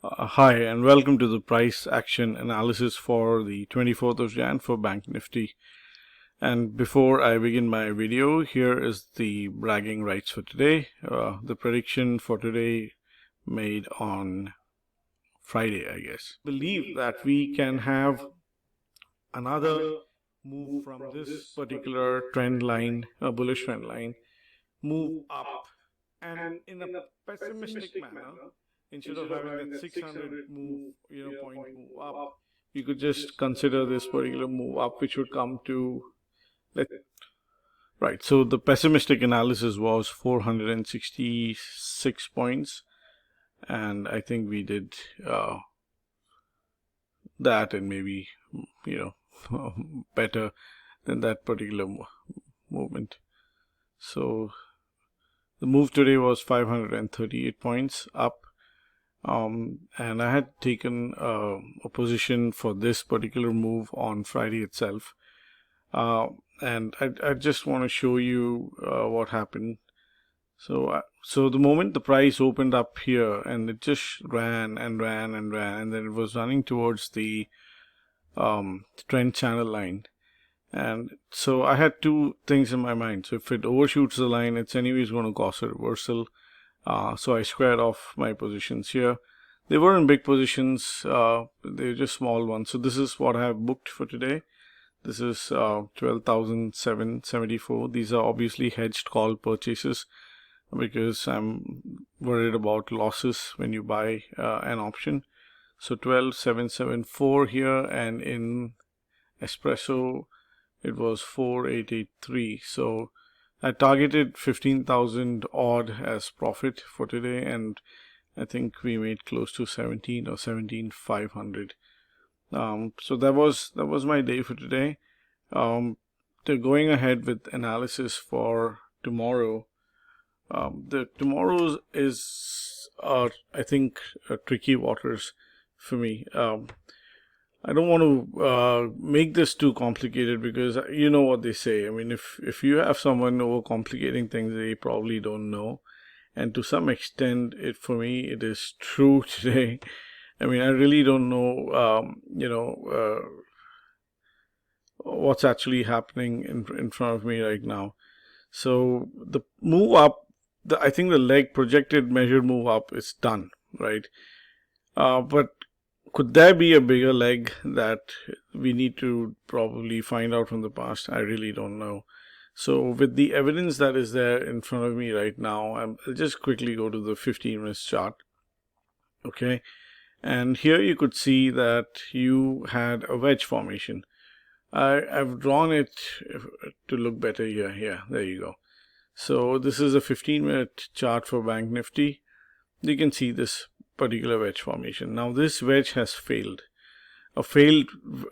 Hi and welcome to the price action analysis for the 24th of Jan for Bank Nifty. And before I begin my video, here is the bragging rights for today. The prediction for today made on Friday, I guess. Believe that we can have another move from this particular trend line, a bullish trend line, move up and in a pessimistic manner. Instead of having that 600 point move up, you could just consider this particular move up, which would come to, right. So the pessimistic analysis was 466 points, and I think we did that and maybe better than that particular movement. So the move today was 538 points up. And I had taken a position for this particular move on Friday itself, and I just want to show you what happened. So the moment the price opened up here, and it just ran and ran and ran, and then it was running towards the trend channel line. And so I had two things in my mind. So if it overshoots the line, it's anyways going to cause a reversal. So I squared off my positions here. They weren't big positions, they were just small ones. So this is what I have booked for today. This is 12,774. These are obviously hedged call purchases because I'm worried about losses when you buy an option. So 12,774 here, and in espresso it was 4,883. So I targeted 15,000 odd as profit for today, and I think we made close to 17 or 17,500. So that was my day for today. Going ahead with analysis for tomorrow. The tomorrow's is I think tricky waters for me. I don't want to make this too complicated, because you know what they say. I mean, if you have someone overcomplicating things, they probably don't know. And to some extent, for me, it is true today. I mean, I really don't know, what's actually happening in front of me right now. So the move up, I think the leg projected measured move up is done, right? But could there be a bigger leg that we need to probably find out from the past? I really don't know. So with the evidence that is there in front of me right now, I'll just quickly go to the 15 minutes chart. Okay. And here you could see that you had a wedge formation. I've drawn it to look better here. Yeah, there you go. So this is a 15-minute chart for Bank Nifty. You can see this particular wedge formation. Now this wedge has failed. A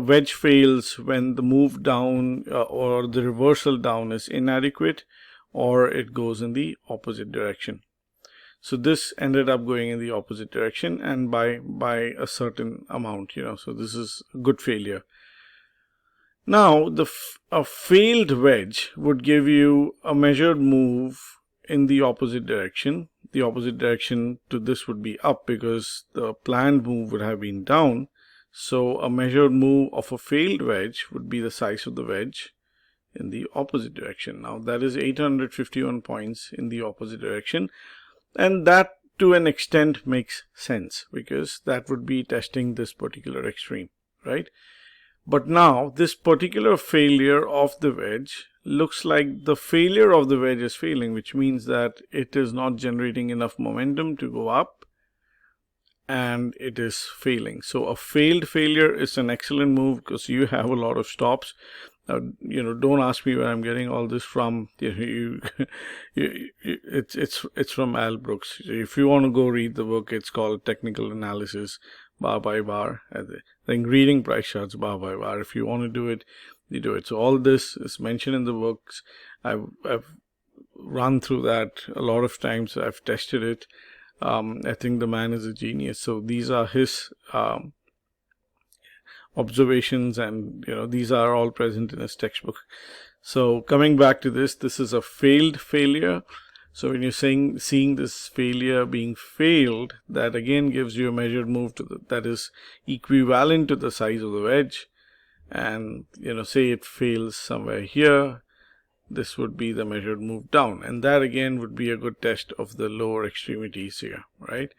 wedge fails when the move down or the reversal down is inadequate, or it goes in the opposite direction. So this ended up going in the opposite direction, and by a certain amount, so this is a good failure. Now a failed wedge would give you a measured move in the opposite direction. The opposite direction to this would be up, because the planned move would have been down. So a measured move of a failed wedge would be the size of the wedge in the opposite direction. Now that is 851 points in the opposite direction, and that to an extent makes sense, because that would be testing this particular extreme, right? But now this particular failure of the wedge looks like the failure of the wedge is failing, which means that it is not generating enough momentum to go up, and it is failing. So a failed failure is an excellent move, because you have a lot of stops. Don't ask me where I'm getting all this from. It's from Al Brooks. If you want to go read the book, it's called Technical Analysis, bar by bar. I think reading price charts bar by bar. If you want to do it, you do it. So all this is mentioned in the books. I've run through that a lot of times. I've tested it. I think the man is a genius. So these are his observations, and these are all present in his textbook. So coming back to this is a failed failure. So when you're seeing this failure being failed, that again gives you a measured move that is equivalent to the size of the wedge. And say it fails somewhere here, this would be the measured move down, and that again would be a good test of the lower extremities here, right?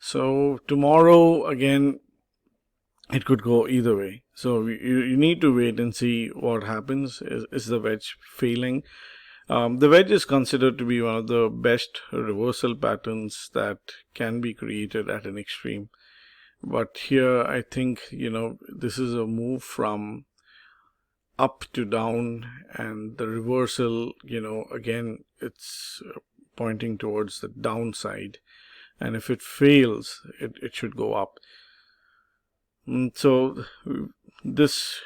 So tomorrow again, it could go either way. So you need to wait and see what happens. Is the wedge failing? The wedge is considered to be one of the best reversal patterns that can be created at an extreme. But here, I think, this is a move from up to down, and the reversal, again, it's pointing towards the downside. And if it fails, it should go up. So this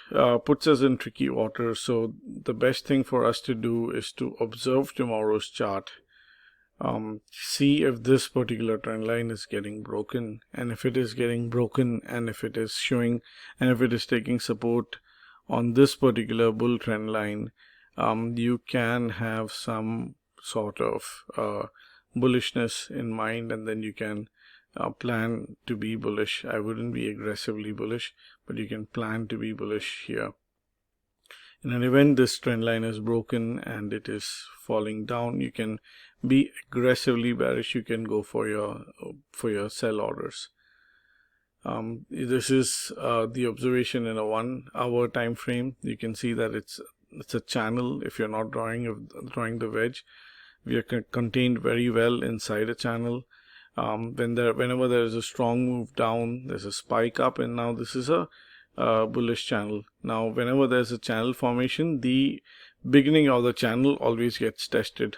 puts us in tricky water. So the best thing for us to do is to observe tomorrow's chart, see if this particular trend line is getting broken, and if it is getting broken, and if it is showing, and if it is taking support on this particular bull trend line, you can have some sort of bullishness in mind, and then you can plan to be bullish. I wouldn't be aggressively bullish, but you can plan to be bullish here. In an event this trend line is broken and it is falling down, you can be aggressively bearish. You can go for your sell orders. This is the observation in a 1 hour time frame. You can see that it's a channel. If you're not drawing the wedge, we are contained very well inside a channel. Whenever there is a strong move down, there's a spike up, and now this is a bullish channel. Now whenever there's a channel formation, the beginning of the channel always gets tested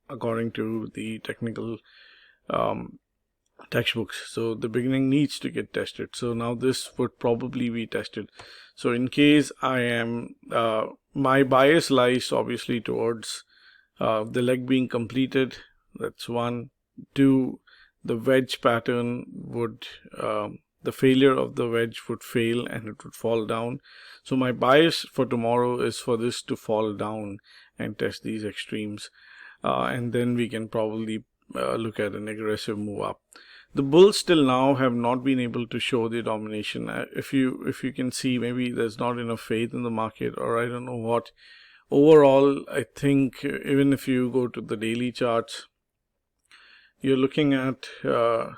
according to the technical textbooks. So the beginning needs to get tested. So now this would probably be tested. So in case I am my bias lies obviously towards the leg being completed. That's 1. 2, the wedge pattern would the failure of the wedge would fail and it would fall down. So my bias for tomorrow is for this to fall down and test these extremes, and then we can probably look at an aggressive move up. The bulls till now have not been able to show the domination. If you can see, maybe there's not enough faith in the market, or I don't know what. Overall, I think even if you go to the daily charts, you're looking at the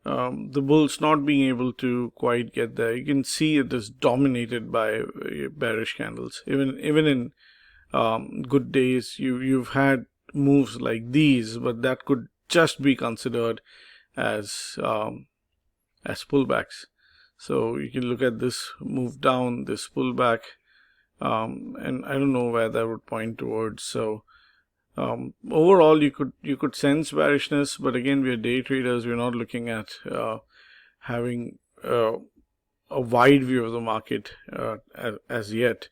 bulls not being able to quite get there. You can see it is dominated by bearish candles. Even in good days, you've had moves like these, but that could just be considered as pullbacks. So you can look at this move down, this pullback, and I don't know where that would point towards. So overall, you could sense bearishness, but again, we are day traders. We're not looking at having a wide view of the market as yet.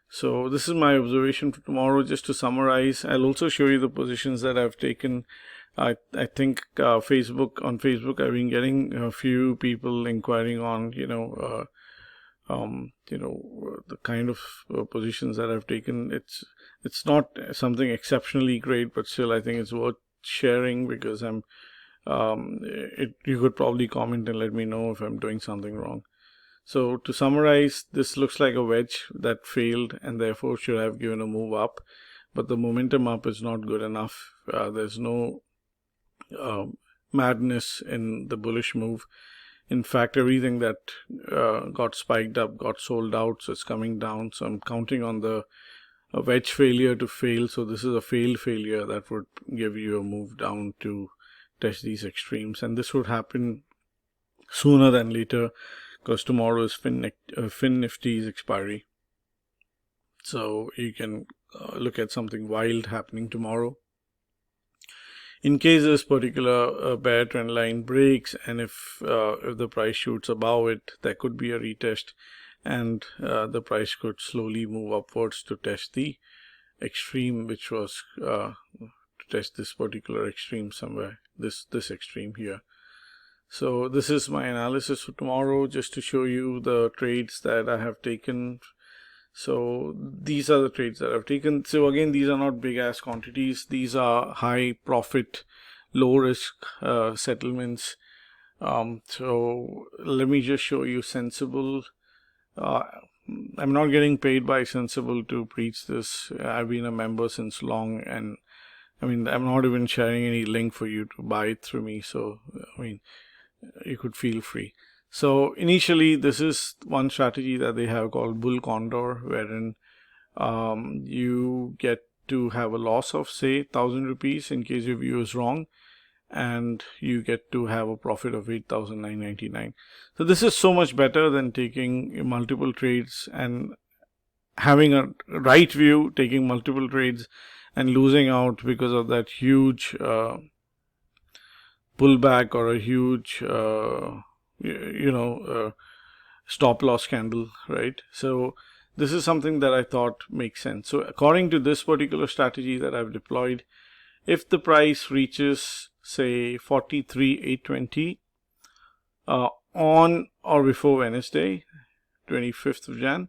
So this is my observation for tomorrow. Just to summarize, I'll also show you the positions that I've taken. I think on Facebook I've been getting a few people inquiring on the kind of positions that I've taken. It's not something exceptionally great, but still I think it's worth sharing, because you could probably comment and let me know if I'm doing something wrong. So to summarize, this looks like a wedge that failed and therefore should have given a move up, but the momentum up is not good enough. There's no madness in the bullish move. In fact, everything that got spiked up got sold out, so it's coming down. So I'm counting on the wedge failure to fail. So this is a failed failure that would give you a move down to test these extremes, and this would happen sooner than later, because tomorrow is Fin Nifty's expiry. So you can look at something wild happening tomorrow. In case this particular bear trend line breaks, and if the price shoots above it, there could be a retest, and the price could slowly move upwards to test the extreme, which was to test this particular extreme somewhere, this extreme here. So this is my analysis for tomorrow, just to show you the trades that I have taken. So these are the trades that I've taken. So again, these are not big ass quantities. These are high profit, low risk settlements. So let me just show you Sensible. I'm not getting paid by Sensible to preach this. I've been a member since long, and I mean, I'm not even sharing any link for you to buy it through me. So, I mean, you could feel free. So initially, this is one strategy that they have called Bull Condor, wherein you get to have a loss of, say, 1,000 rupees in case your view is wrong, and you get to have a profit of 8,999. So this is so much better than taking multiple trades and having a right view, taking multiple trades and losing out because of that huge pullback or a huge stop loss candle, right? So this is something that I thought makes sense. So according to this particular strategy that I've deployed, if the price reaches, say, 43,820 on or before Wednesday, 25th of Jan,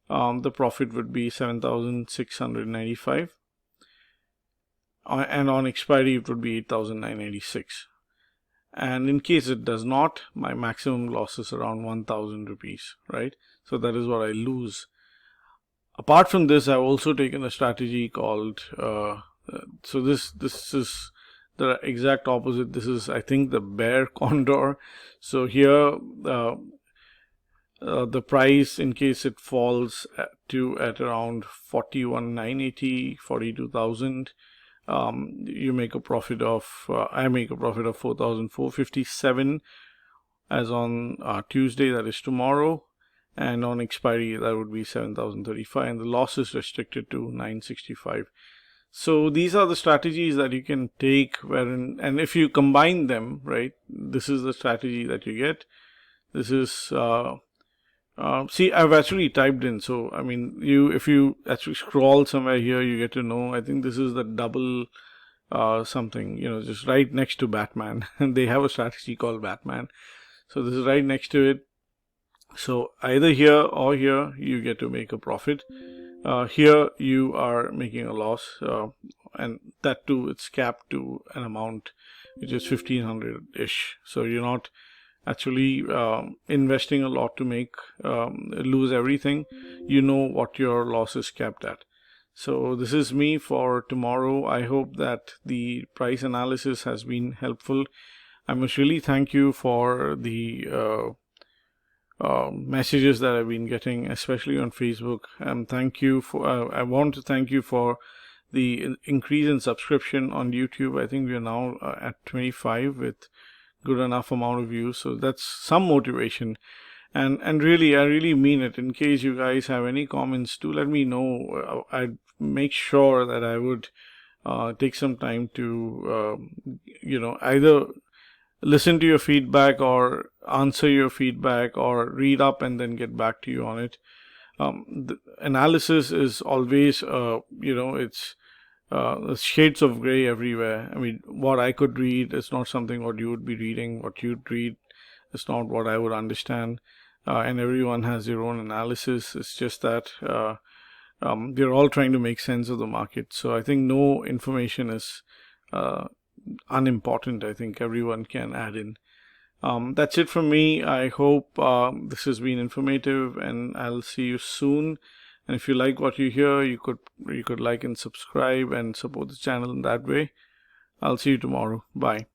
the profit would be 7,695, and on expiry it would be 8,996. And in case it does not, my maximum loss is around 1,000 rupees, right? So that is what I lose. Apart from this, I've also taken a strategy called so this is the exact opposite. This is, I think, the bear condor. So here the price, in case it falls at around 41,980, 42,000, you make a profit of I make a profit of 4,457 as on Tuesday, that is tomorrow, and on expiry that would be 7,035, and the loss is restricted to 965. So these are the strategies that you can take, wherein, and if you combine them, right, this is the strategy that you get. This is see, I've actually typed in. So I mean, if you actually scroll somewhere here, you get to know. I think this is the double something, just right next to Batman. And they have a strategy called Batman. So this is right next to it. So either here or here, you get to make a profit. Here you are making a loss, and that too, it's capped to an amount which is 1,500-ish. So you're not actually investing a lot to make lose everything. You know what your loss is capped at. So this is me for tomorrow. I hope that the price analysis has been helpful. I must really thank you for the messages that I've been getting, especially on Facebook. Thank you for. I want to thank you for the increase in subscription on YouTube. I think we are now at 25 with good enough amount of views. So that's some motivation. And really, I really mean it. In case you guys have any comments, do let me know. I'd make sure that I would take some time to, either listen to your feedback or answer your feedback or read up and then get back to you on it. The analysis is always, it's shades of gray everywhere. I mean, what I could read is not something what you would be reading. What you'd read is not what I would understand. And everyone has their own analysis. It's just that we're all trying to make sense of the market. So I think no information is unimportant. I think everyone can add in. That's it from me. I hope this has been informative, and I'll see you soon. And if you like what you hear, you could like and subscribe and support the channel in that way. I'll see you tomorrow. Bye.